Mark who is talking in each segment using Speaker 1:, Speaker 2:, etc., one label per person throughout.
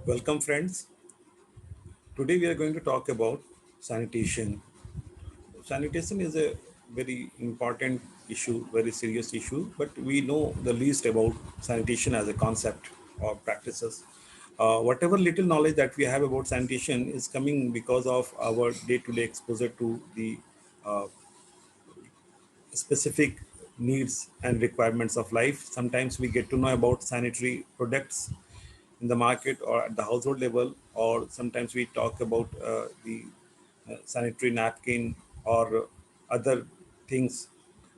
Speaker 1: Welcome, friends. Today we are going to talk about sanitation. Sanitation is a very important issue, very serious issue, but we know the least about sanitation as a concept or practices. Whatever little knowledge that we have about sanitation is coming because of our day-to-day exposure to the specific needs and requirements of life. Sometimes we get to know about sanitary products in the market or at the household level, or sometimes we talk about the sanitary napkin or other things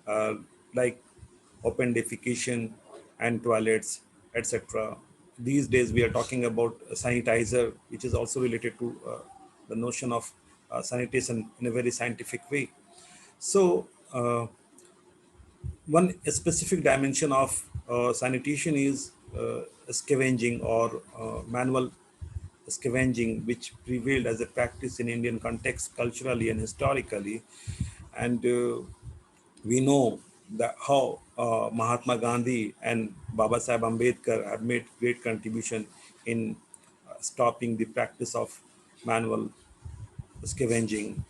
Speaker 1: uh, like open defecation and toilets, etc. These days we are talking about sanitizer, which is also related to the notion of sanitation in a very scientific way. So, one specific dimension of sanitation is scavenging or manual scavenging, which prevailed as a practice in Indian context culturally and historically. And we know that how Mahatma Gandhi and Baba Sahib Ambedkar have made great contribution in stopping the practice of manual scavenging.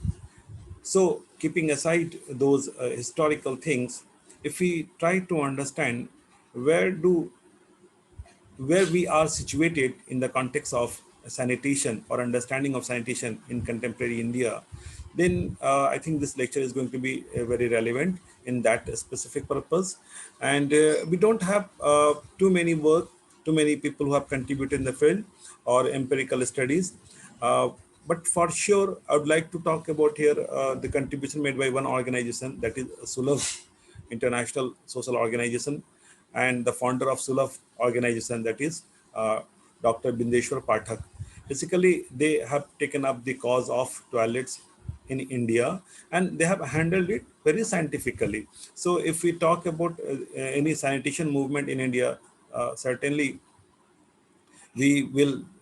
Speaker 1: So, keeping aside those historical things, if we try to understand where do where we are situated in the context of sanitation or understanding of sanitation in contemporary India, then I think this lecture is going to be very relevant in that specific purpose. And we don't have too many people who have contributed in the field or empirical studies. Uh, but for sure, I would like to talk about here the contribution made by one organization, that is SoH, International Social Organization, and the founder of SoH organization, that is Dr. Bindeshwar Parthek. Basically, they have taken up the cause of toilets in India, and they have handled it very scientifically. So, if we talk about any sanitation movement in India, certainly we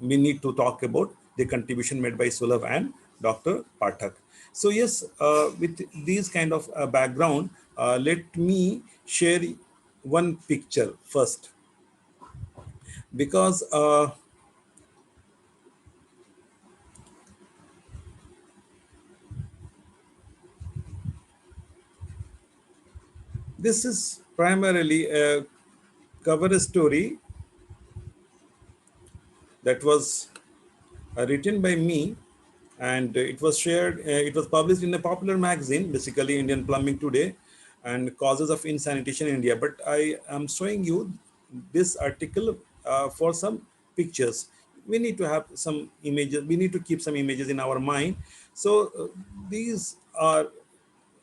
Speaker 1: need to talk about the contribution made by SoH and Dr. Parthek. So yes, with these kind of background, let me share one picture first, because this is primarily a cover story that was written by me, and it was published in a popular magazine, basically Indian Plumbing Today, and causes of insanitation in India. But I am showing you this article for some pictures. We need to have some images, we need to keep some images in our mind. So these are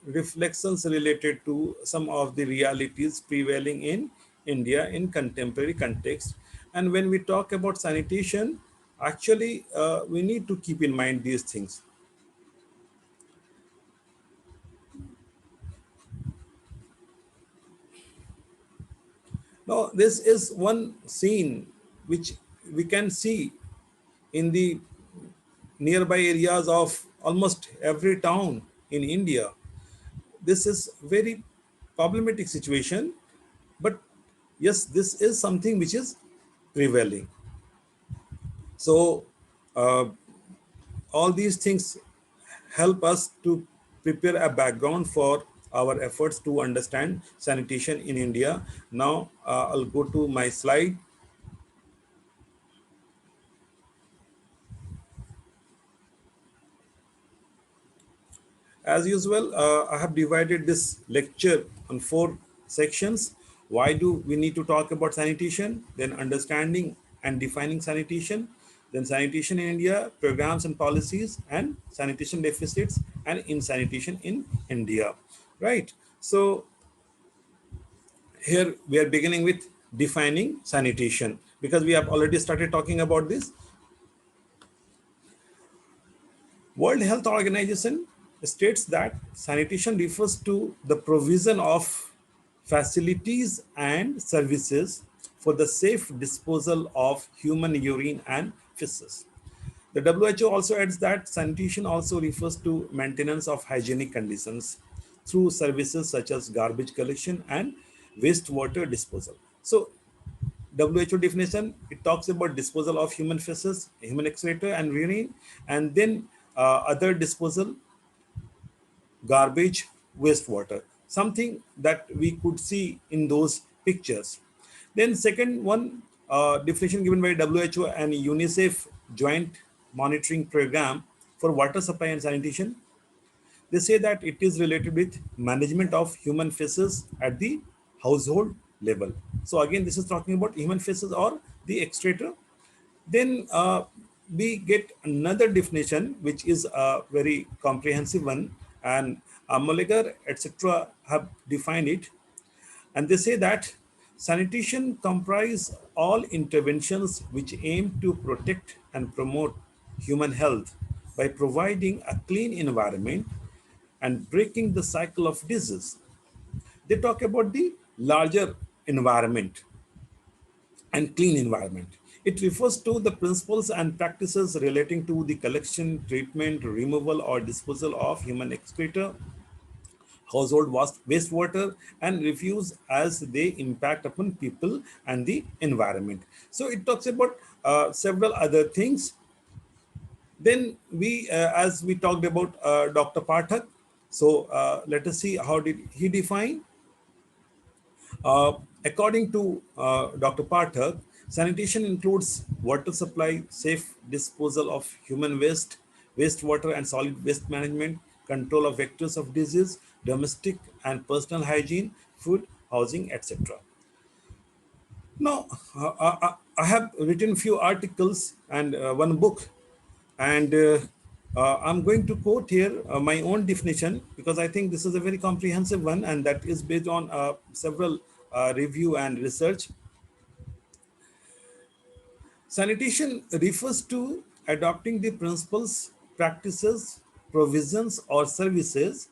Speaker 1: reflections related to some of the realities prevailing in India in contemporary context. And when we talk about sanitation, actually, we need to keep in mind these things. Now, this is one scene which we can see in the nearby areas of almost every town in India. This is very problematic situation, but yes, this is something which is prevailing. So, uh, all these things help us to prepare a background for our efforts to understand sanitation in India. Now, I'll go to my slide. As usual, I have divided this lecture on 4 sections. Why do we need to talk about sanitation? Then understanding and defining sanitation. Then sanitation in India, programs and policies, and sanitation deficits and insanitation in India. Right. So here we are beginning with defining sanitation, because we have already started talking about this. World Health Organization states that sanitation refers to the provision of facilities and services for the safe disposal of human urine and feces. The WHO also adds that sanitation also refers to maintenance of hygienic conditions through services such as garbage collection and wastewater disposal. So WHO definition, it talks about disposal of human feces, human excreta and urine, and then other disposal, garbage, wastewater, something that we could see in those pictures. Then second one, definition given by WHO and UNICEF joint monitoring program for water supply and sanitation. They say that it is related with management of human feces at the household level. So again, this is talking about human feces or the excreta. Then we get another definition, which is a very comprehensive one, and Mulliger, etc., have defined it. And they say that sanitation comprise all interventions which aim to protect and promote human health by providing a clean environment and breaking the cycle of disease. They talk about the larger environment and clean environment. It refers to the principles and practices relating to the collection, treatment, removal, or disposal of human excreta, household wastewater, and refuse as they impact upon people and the environment. So it talks about several other things. Then we, as we talked about Dr. Parthek, so let us see how did he define. According to Dr. Parthek, sanitation includes water supply, safe disposal of human waste, wastewater and solid waste management, control of vectors of disease, domestic and personal hygiene, food, housing, etc. Now, I have written few articles and one book, and I'm going to quote here my own definition because I think this is a very comprehensive one, and that is based on several review and research. Sanitation refers to adopting the principles, practices, provisions, or services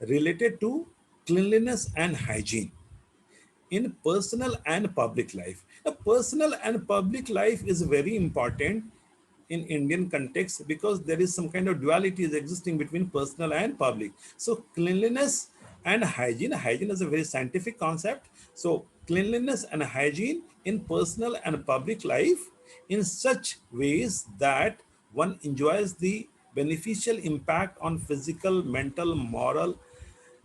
Speaker 1: related to cleanliness and hygiene in personal and public life. Now, personal and public life is very important in Indian context because there is some kind of duality is existing between personal and public. So cleanliness and hygiene is a very scientific concept. So cleanliness and hygiene in personal and public life in such ways that one enjoys the beneficial impact on physical, mental, moral,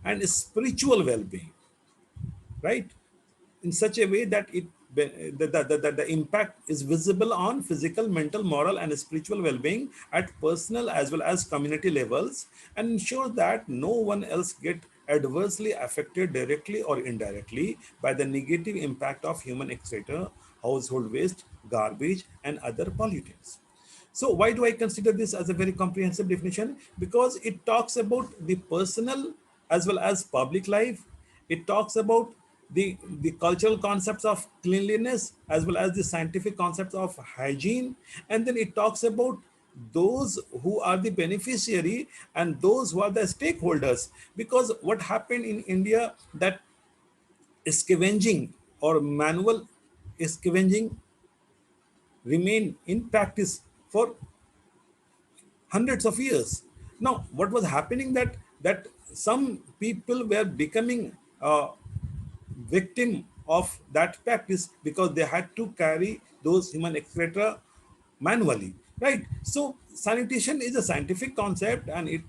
Speaker 1: and spiritual well-being, right? In such a way that the impact is visible on physical, mental, moral, and spiritual well-being at personal as well as community levels, and ensure that no one else get adversely affected directly or indirectly by the negative impact of human excreta, household waste, garbage, and other pollutants. So why do I consider this as a very comprehensive definition? Because it talks about the personal as well as public life. It talks about the cultural concepts of cleanliness as well as the scientific concepts of hygiene. And then it talks about those who are the beneficiary and those who are the stakeholders. Because what happened in India, that scavenging or manual scavenging remained in practice for hundreds of years. Now, what was happening that some people were becoming victim of that practice because they had to carry those human excreta manually, right? So sanitation is a scientific concept, and it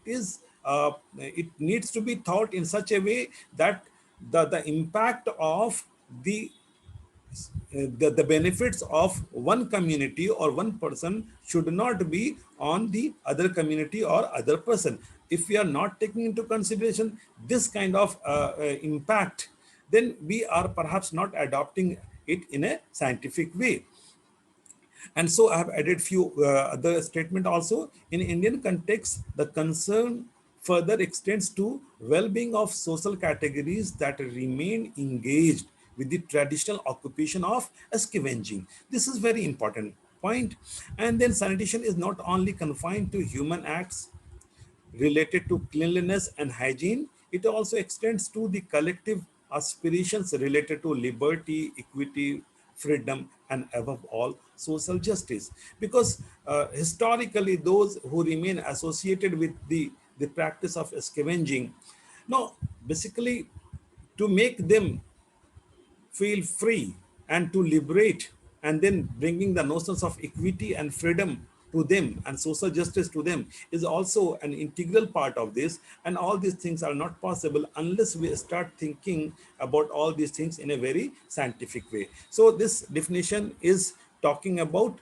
Speaker 1: needs to be thought in such a way that the impact of the benefits of one community or one person should not be on the other community or other person. If we are not taking into consideration this kind of impact, then we are perhaps not adopting it in a scientific way. And so I have added few other statement also. In Indian context, the concern further extends to well-being of social categories that remain engaged with the traditional occupation of scavenging. This is very important point. And then sanitation is not only confined to human acts related to cleanliness and hygiene, it also extends to the collective aspirations related to liberty, equity, freedom, and above all, social justice. Because historically, those who remain associated with the practice of scavenging, now basically to make them feel free, and to liberate, and then bringing the notions of equity and freedom to them and social justice to them is also an integral part of this. And all these things are not possible unless we start thinking about all these things in a very scientific way. So this definition is talking about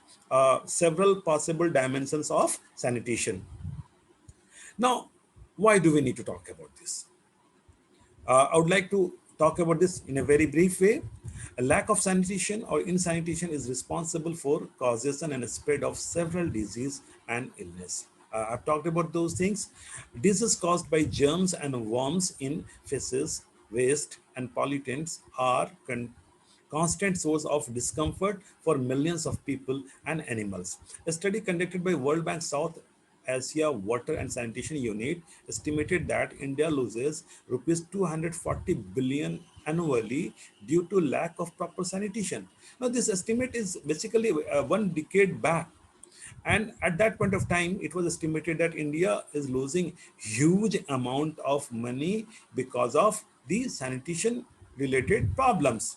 Speaker 1: several possible dimensions of sanitation. Now, why do we need to talk about this? I would like to talk about this in a very brief way. A lack of sanitation or insanitation is responsible for causation and spread of several disease and illness. I've talked about those things. Diseases caused by germs and worms in feces, waste, and pollutants are constant source of discomfort for millions of people and animals. A study conducted by World Bank South Asia Water and Sanitation Unit estimated that India loses rupees 240 billion annually due to lack of proper sanitation. Now, this estimate is basically 1 decade back. And at that point of time, it was estimated that India is losing huge amount of money because of the sanitation related problems.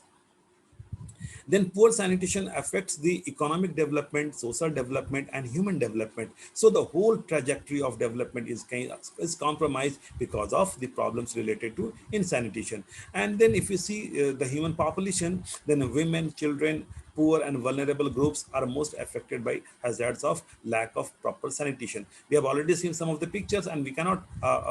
Speaker 1: Then poor sanitation affects the economic development, social development, and human development. So the whole trajectory of development is compromised because of the problems related to insanitation. And then if you see the human population, then women, children, poor and vulnerable groups are most affected by hazards of lack of proper sanitation. We have already seen some of the pictures and we cannot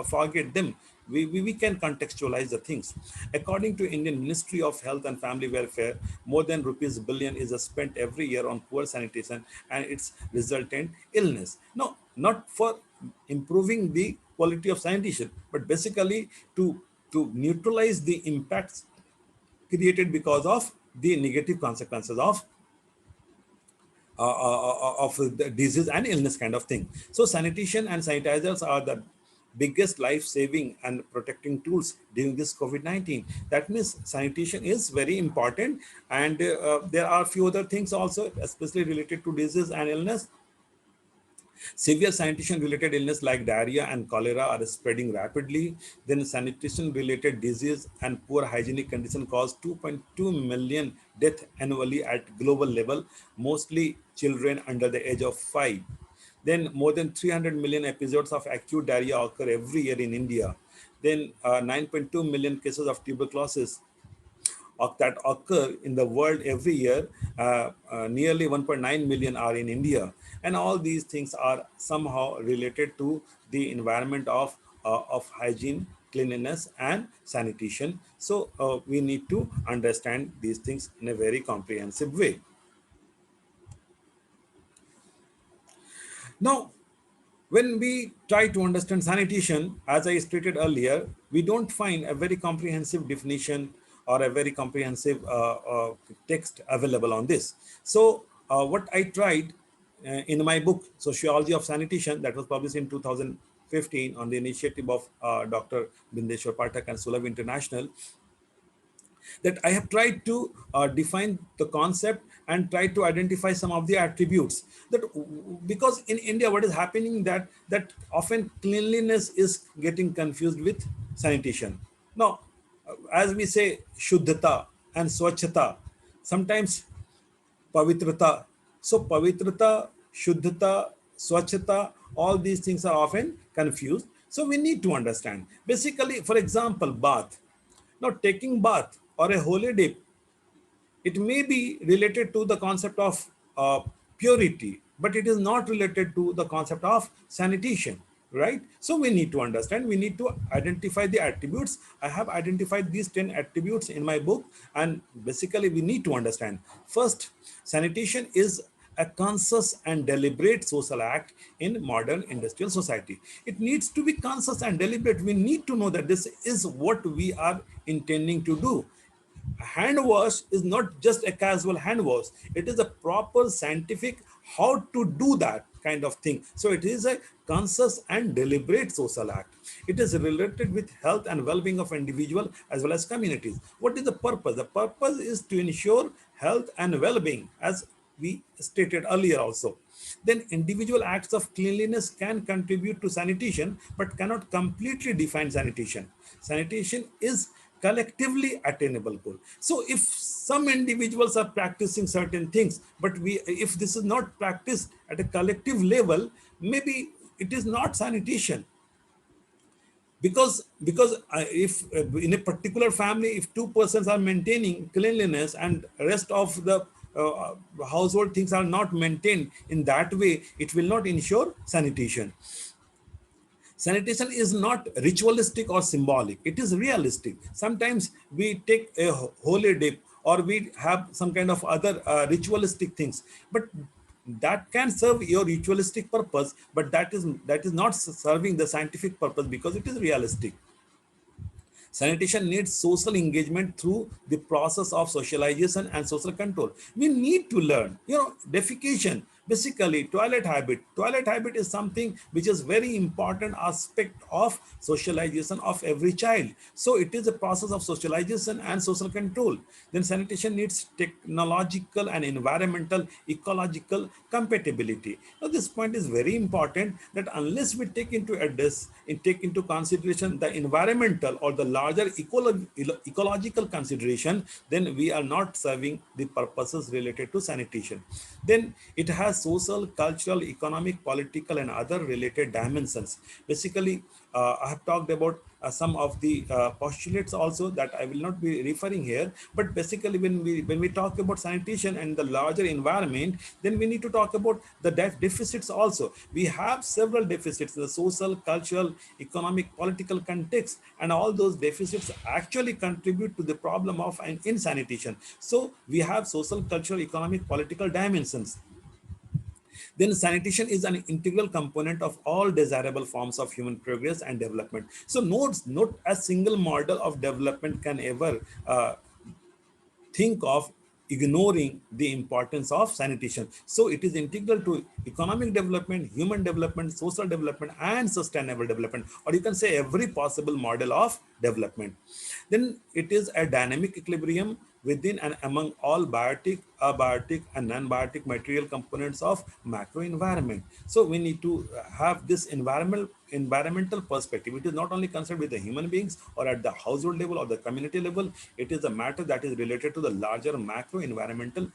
Speaker 1: forget them. We can contextualize the things. According to Indian Ministry of Health and Family Welfare, more than rupees billion is spent every year on poor sanitation and its resultant illness. No, not for improving the quality of sanitation, but basically to neutralize the impacts created because of the negative consequences of the disease and illness kind of thing. So sanitation and sanitizers are the biggest life-saving and protecting tools during this COVID-19. That means sanitation is very important. And there are a few other things also, especially related to disease and illness. Severe sanitation-related illness like diarrhea and cholera are spreading rapidly. Then sanitation-related disease and poor hygienic condition cause 2.2 million deaths annually at global level, mostly children under the age of 5. Then more than 300 million episodes of acute diarrhea occur every year in India. Then 9.2 million cases of tuberculosis that occur in the world every year. Nearly 1.9 million are in India. And all these things are somehow related to the environment of hygiene, cleanliness, and sanitation. So we need to understand these things in a very comprehensive way. Now, when we try to understand sanitation, as I stated earlier, we don't find a very comprehensive definition or a very comprehensive text available on this. So what I tried in my book, Sociology of Sanitation, that was published in 2015 on the initiative of Dr. Bindeshwar Parthek and Sulabh International, that I have tried to define the concept and try to identify some of the attributes that, because in India, what is happening that often cleanliness is getting confused with sanitation. Now, as we say Shuddhata and Swachhata, sometimes Pavitrata. So Pavitrata, Shuddhata, Swachhata, all these things are often confused. So we need to understand. Basically, for example, bath. Now, taking bath or a holy dip, it may be related to the concept of purity, but it is not related to the concept of sanitation, right? So we need to understand, we need to identify the attributes. I have identified these 10 attributes in my book, and basically we need to understand. First, sanitation is a conscious and deliberate social act in modern industrial society. It needs to be conscious and deliberate. We need to know that this is what we are intending to do. Hand wash is not just a casual hand wash, it is a proper scientific how to do that kind of thing. So it is a conscious and deliberate social act. It is related with health and well-being of individual as well as communities. What is the purpose? The purpose is to ensure health and well-being, as we stated earlier also. Then individual acts of cleanliness can contribute to sanitation but cannot completely define sanitation. Sanitation is collectively attainable goal. So if some individuals are practicing certain things, but if this is not practiced at a collective level, maybe it is not sanitation. Because if in a particular family, if two persons are maintaining cleanliness and rest of the uh, household things are not maintained in that way, it will not ensure sanitation. Sanitation is not ritualistic or symbolic, it is realistic. Sometimes we take a holy dip, or we have some kind of other ritualistic things, but that can serve your ritualistic purpose, but that is not serving the scientific purpose because it is realistic. Sanitation needs social engagement through the process of socialization and social control. We need to learn, defecation, basically toilet habit. Toilet habit is something which is very important aspect of socialization of every child. So it is a process of socialization and social control. Then sanitation needs technological and environmental ecological compatibility. Now this point is very important, that unless we take into consideration the environmental or the larger ecological consideration, then we are not serving the purposes related to sanitation. Then it has social, cultural, economic, political, and other related dimensions. Basically, I have talked about some of the postulates also that I will not be referring here. But basically, when we talk about sanitation and the larger environment, then we need to talk about the deficits also. We have several deficits in the social, cultural, economic, political context, and all those deficits actually contribute to the problem of an insanitation. So we have social, cultural, economic, political dimensions. Then sanitation is an integral component of all desirable forms of human progress and development. So not a single model of development can ever think of ignoring the importance of sanitation. So it is integral to economic development, human development, social development, and sustainable development, or you can say every possible model of development. Then it is a dynamic equilibrium within and among all biotic, abiotic, and non-biotic material components of macro environment. So we need to have this environmental perspective. It is not only concerned with the human beings or at the household level or the community level. It is a matter that is related to the larger macro environmental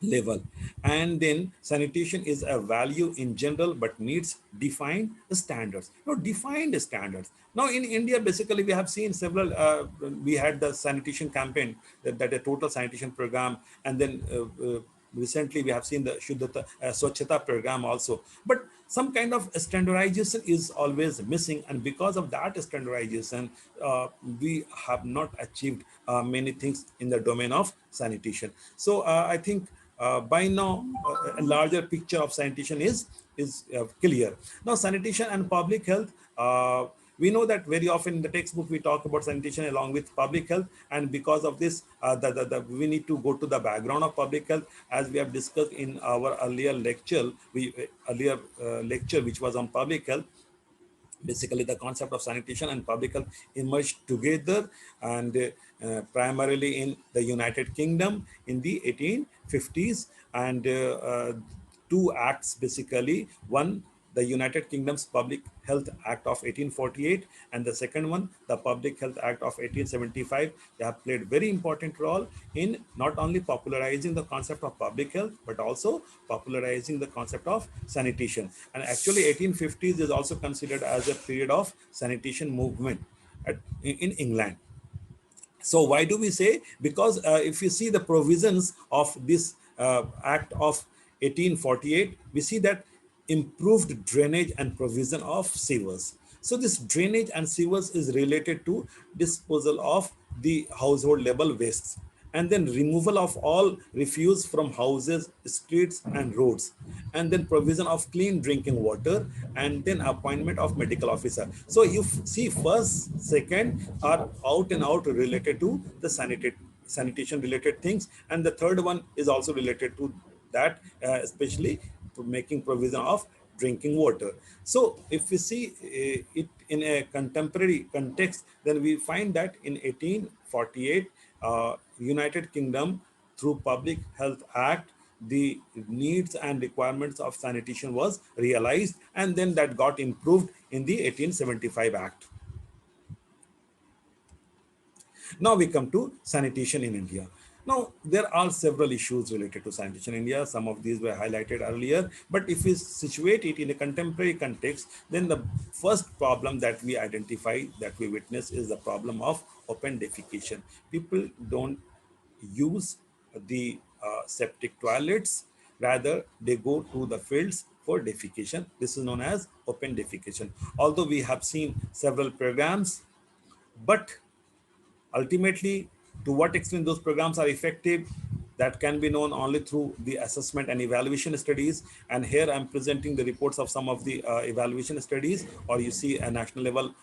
Speaker 1: level. And then sanitation is a value in general but needs defined standards. Defined standards. Now in India, basically we have seen several we had the sanitation campaign, that a total sanitation program, and then recently we have seen the Shuddhata Swachhata program also. But some kind of standardization is always missing, and because of that standardization, we have not achieved many things in the domain of sanitation. So I think by now a larger picture of sanitation is clear. Now sanitation and public health, we know that very often in the textbook we talk about sanitation along with public health, and because of this we need to go to the background of public health, as we have discussed in our earlier lecture, which was on public health. Basically the concept of sanitation and public health emerged together, and primarily in the United Kingdom in the 1850s, and two acts basically. One, the United Kingdom's Public Health Act of 1848, and the second one, the Public Health Act of 1875. They have played very important role in not only popularizing the concept of public health, but also popularizing the concept of sanitation. And actually 1850s is also considered as a period of sanitation movement in England. So why do we say? Because if you see the provisions of this act of 1848, we see that improved drainage and provision of sewers. So this drainage and sewers is related to disposal of the household level wastes, and then removal of all refuse from houses, streets, and roads, and then provision of clean drinking water, and then appointment of medical officer. So you see, first, second are out and out related to the sanitation related things, and the third one is also related to that, especially to making provision of drinking water. So if we see it in a contemporary context, then we find that in 1848, United Kingdom, through Public Health Act, the needs and requirements of sanitation was realized, and then that got improved in the 1875 Act. Now we come to sanitation in India. Now, there are several issues related to sanitation in India. Some of these were highlighted earlier, but if we situate it in a contemporary context, then the first problem that we identify, that we witness, is the problem of open defecation. People don't use the septic toilets, rather they go to the fields for defecation. This is known as open defecation. Although we have seen several programs, but ultimately, to what extent those programs are effective, that can be known only through the assessment and evaluation studies. And here I'm presenting the reports of some of the evaluation studies, or you see a national level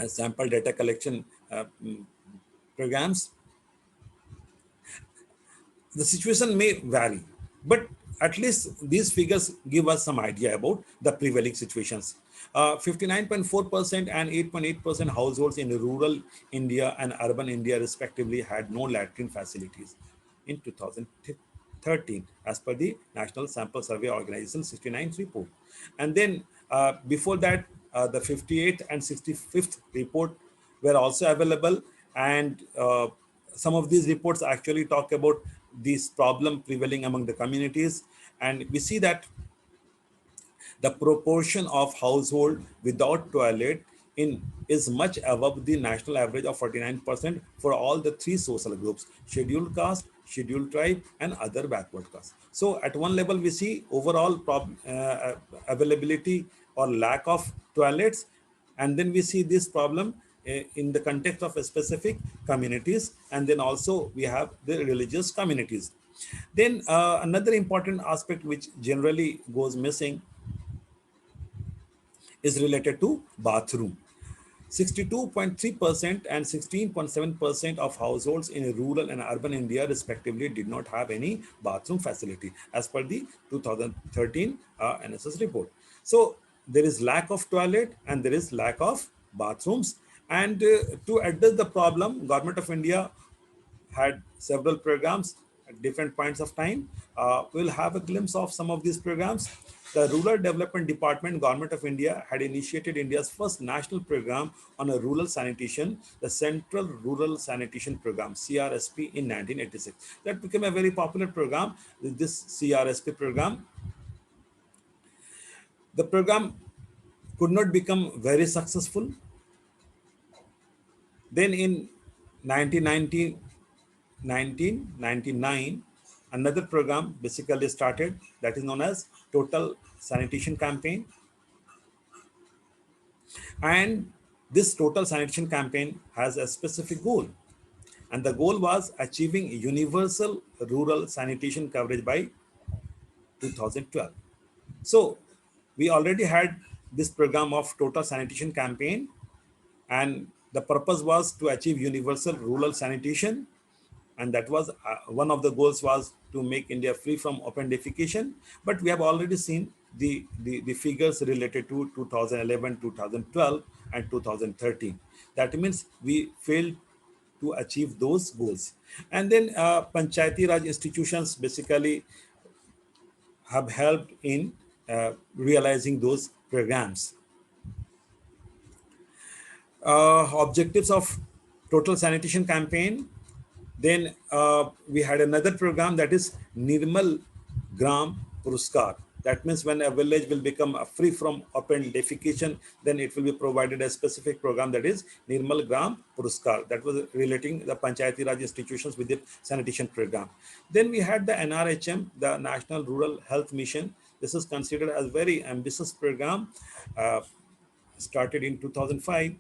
Speaker 1: sample data collection programs. The situation may vary, but at least these figures give us some idea about the prevailing situations. 59.4% and 8.8% households in rural India and urban India respectively had no latrine facilities in 2013 as per the National Sample Survey Organization 69th report. And then before that, the 58th and 65th report were also available, and some of these reports actually talk about this problem prevailing among the communities. And we see that the proportion of household without toilet in is much above the national average of 49% for all the three social groups: scheduled caste, scheduled tribe, and other backward caste. So at one level we see overall availability or lack of toilets, and then we see this problem in the context of specific communities, and then also we have the religious communities. Then another important aspect which generally goes missing is related to bathroom. 62.3% and 16.7% of households in rural and urban India respectively did not have any bathroom facility as per the 2013 NSS report. So there is lack of toilet and there is lack of bathrooms. And to address the problem, Government of India had several programs at different points of time. We'll have a glimpse of some of these programs. The Rural Development Department, Government of India, had initiated India's first national program on a rural sanitation, the Central Rural Sanitation Program, CRSP, in 1986. That became a very popular program. This CRSP program, the program could not become very successful. Then in 1990, 1999, another program basically started, that is known as Total Sanitation Campaign. And this Total Sanitation Campaign has a specific goal. And the goal was achieving universal rural sanitation coverage by 2012. So we already had this program of Total Sanitation Campaign, and the purpose was to achieve universal rural sanitation, and that was one of the goals was to make India free from open defecation. But we have already seen the figures related to 2011, 2012, and 2013. That means we failed to achieve those goals. And then Panchayati Raj institutions basically have helped in realizing those programs. Objectives of Total Sanitation Campaign. Then we had another program, that is Nirmal Gram Puruskar. That means when a village will become free from open defecation, then it will be provided a specific program, that is Nirmal Gram Puruskar. That was relating the Panchayati Raj institutions with the sanitation program. Then we had the NRHM, the National Rural Health Mission. This is considered as very ambitious program, started in 2005.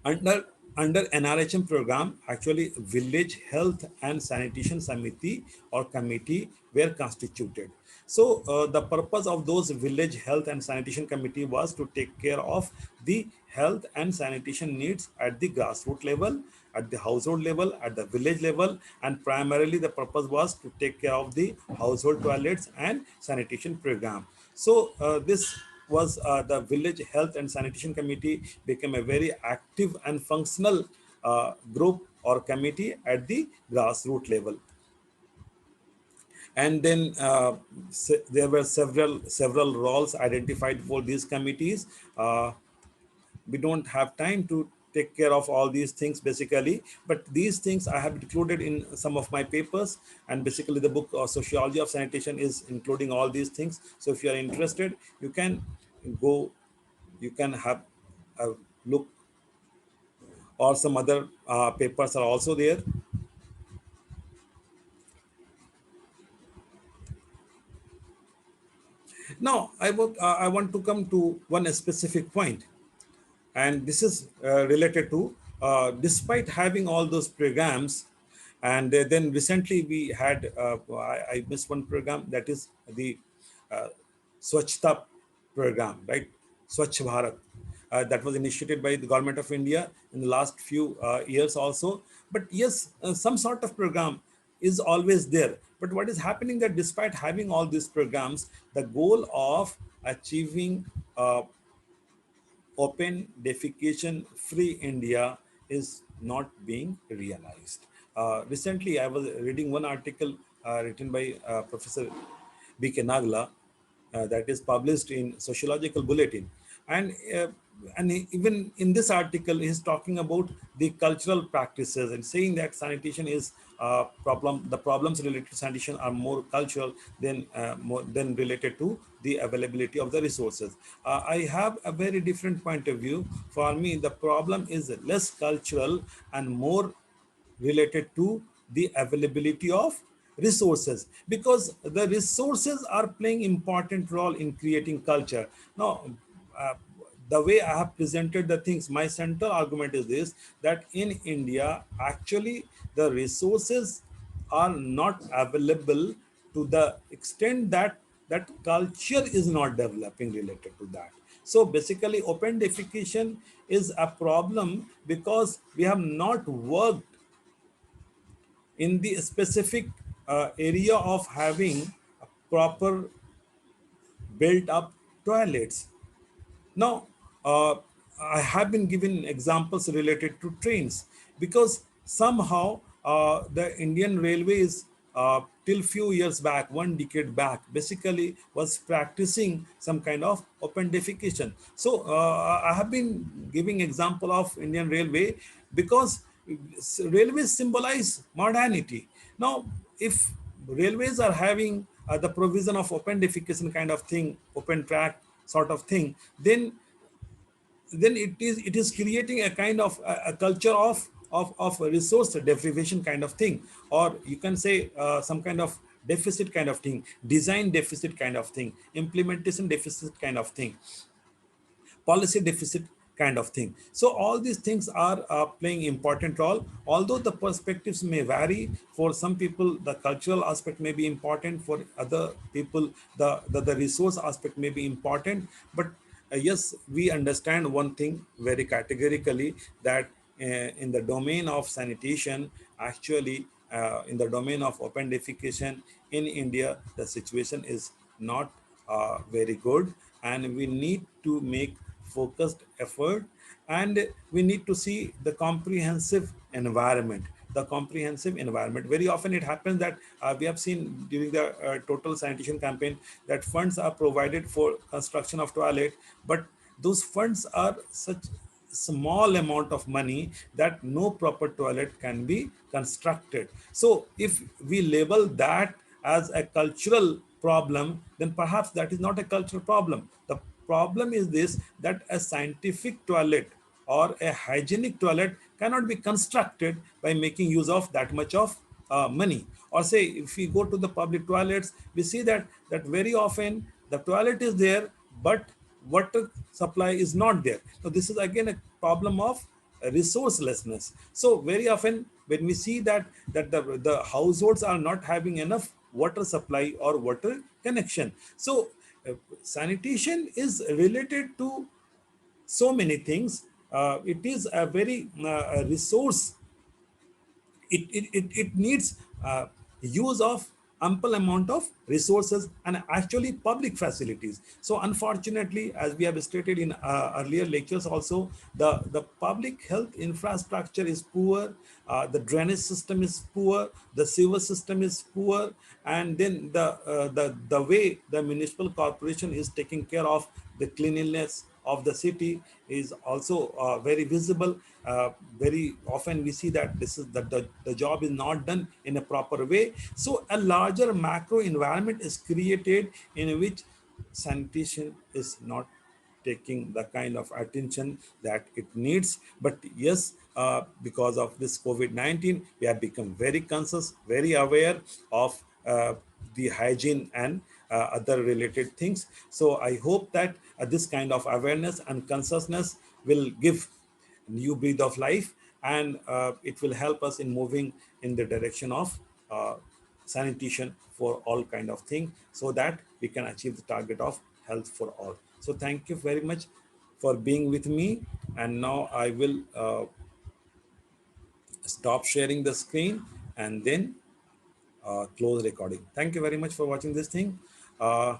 Speaker 1: Under NRHM program, actually village health and sanitation samiti or committee were constituted. So the purpose of those village health and sanitation committee was to take care of the health and sanitation needs at the grassroots level, at the household level, at the village level, and primarily the purpose was to take care of the household toilets and sanitation program. So this was the village health and sanitation committee became a very active and functional group or committee at the grassroots level. And then there were several roles identified for these committees. We don't have time to take care of all these things basically. But these things I have included in some of my papers, and basically the book Sociology of Sanitation is including all these things. So if you are interested, you can go, you can have a look, or some other papers are also there. Now I want to come to one specific point, and this is related to despite having all those programs, and then recently we had I missed one program, that is the uh, Swachhta program, right? Swachh Bharat. That was initiated by the government of India in the last few years also. But yes, some sort of program is always there. But what is happening that despite having all these programs, the goal of achieving open defecation free India is not being realized. Recently, I was reading one article written by Professor B.K. Nagla, that is published in Sociological Bulletin. And, uh, and even in this article, he's talking about the cultural practices and saying that sanitation is the problems related to sanitation are more cultural than related to the availability of the resources. I have a very different point of view. For me, the problem is less cultural and more related to the availability of resources, because the resources are playing important role in creating culture. Now, uh, the way I have presented the things, my central argument is this, that in India actually the resources are not available to the extent that culture is not developing related to that. So basically open defecation is a problem because we have not worked in the specific area of having proper built up toilets. Now, I have been given examples related to trains, because somehow the Indian Railways, till few years back, one decade back, basically was practicing some kind of open defecation. So I have been giving example of Indian Railway because railways symbolize modernity. Now, if railways are having the provision of open defecation kind of thing, open track sort of thing, then it is creating a kind of a culture of resource deprivation kind of thing, or you can say some kind of deficit kind of thing, design deficit kind of thing, implementation deficit kind of thing, policy deficit kind of thing. So all these things are playing important role. Although the perspectives may vary, for some people the cultural aspect may be important, for other people the resource aspect may be important. But yes, we understand one thing very categorically, that in the domain of sanitation, actually in the domain of open defecation in India, the situation is not very good, and we need to make focused effort, and we need to see the comprehensive environment. Very often it happens that we have seen during the total sanitation campaign that funds are provided for construction of toilet, but those funds are such small amount of money that no proper toilet can be constructed. So if we label that as a cultural problem, then perhaps that is not a cultural problem. The problem is this, that a scientific toilet or a hygienic toilet cannot be constructed by making use of that much of money. Or say if we go to the public toilets, we see that very often the toilet is there, but water supply is not there. So this is again a problem of resourcelessness. So very often when we see that the households are not having enough water supply or water connection. So sanitation is related to so many things. It is a very resource, it needs use of ample amount of resources and actually public facilities. So unfortunately, as we have stated in earlier lectures also, the public health infrastructure is poor. the drainage system is poor, the sewer system is poor, and then the way the municipal corporation is taking care of the cleanliness of the city is also very visible. Very often we see that this is that the job is not done in a proper way. So a larger macro environment is created in which sanitation is not taking the kind of attention that it needs. But yes, because of this COVID-19, we have become very conscious, very aware of the hygiene and other related things. So I hope that this kind of awareness and consciousness will give new breath of life, and it will help us in moving in the direction of uh, sanitation for all kind of thing, so that we can achieve the target of health for all. So thank you very much for being with me, and now I will stop sharing the screen and then close recording. Thank you very much for watching this thing. uh,